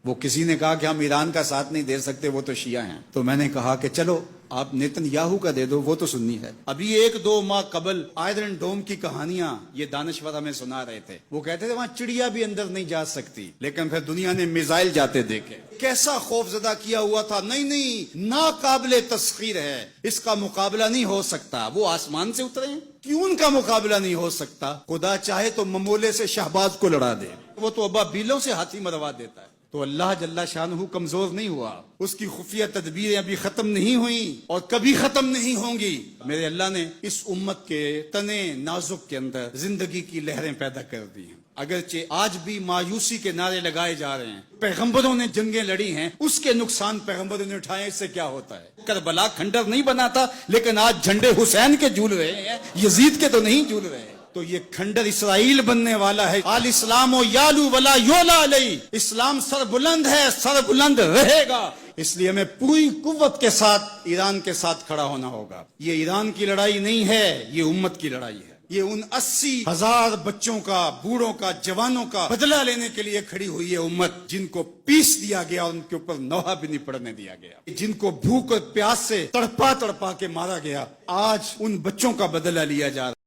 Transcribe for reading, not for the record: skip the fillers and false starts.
وہ کسی نے کہا کہ ہم ایران کا ساتھ نہیں دے سکتے، وہ تو شیعہ ہیں، تو میں نے کہا کہ چلو آپ نیتن یاہو کا دے دو، وہ تو سنی ہے۔ ابھی 1-2 ماہ قبل آئرن ڈوم کی کہانیاں یہ دانشور ہمیں سنا رہے تھے، وہ کہتے تھے وہاں چڑیا بھی اندر نہیں جا سکتی، لیکن پھر دنیا نے میزائل جاتے دیکھے، کیسا خوف زدہ کیا ہوا تھا۔ نہیں ناقابل تسخیر ہے، اس کا مقابلہ نہیں ہو سکتا۔ وہ آسمان سے اترے ہیں، کیوں ان کا مقابلہ نہیں ہو سکتا؟ خدا چاہے تو ممولے سے شہباز کو لڑا دے، وہ تو ابابیلوں سے ہاتھی مروا دیتا ہے۔ تو اللہ جل شانہ کمزور نہیں ہوا، اس کی خفیہ تدبیریں ابھی ختم نہیں ہوئیں اور کبھی ختم نہیں ہوں گی۔ میرے اللہ نے اس امت کے تنے نازک کے اندر زندگی کی لہریں پیدا کر دی ہیں۔ اگرچہ آج بھی مایوسی کے نعرے لگائے جا رہے ہیں، پیغمبروں نے جنگیں لڑی ہیں، اس کے نقصان پیغمبروں نے اٹھائے، اس سے کیا ہوتا ہے؟ کربلا کھنڈر نہیں بنا تھا، لیکن آج جھنڈے حسین کے جھول رہے ہیں، یزید کے تو نہیں جھول رہے۔ تو یہ کھنڈر اسرائیل بننے والا ہے۔ آل اسلام و یالو ولا یولا علیہ، اسلام سر بلند ہے، سر بلند رہے گا۔ اس لیے ہمیں پوری قوت کے ساتھ ایران کے ساتھ کھڑا ہونا ہوگا۔ یہ ایران کی لڑائی نہیں ہے، یہ امت کی لڑائی ہے۔ یہ ان 80,000 بچوں کا، بوڑھوں کا، جوانوں کا بدلہ لینے کے لیے کھڑی ہوئی ہے امت، جن کو پیس دیا گیا اور ان کے اوپر نوحہ بھی نہیں پڑنے دیا گیا، جن کو بھوک اور پیاس سے تڑپا تڑپا کے مارا گیا۔ آج ان بچوں کا بدلہ لیا جا رہا ہے۔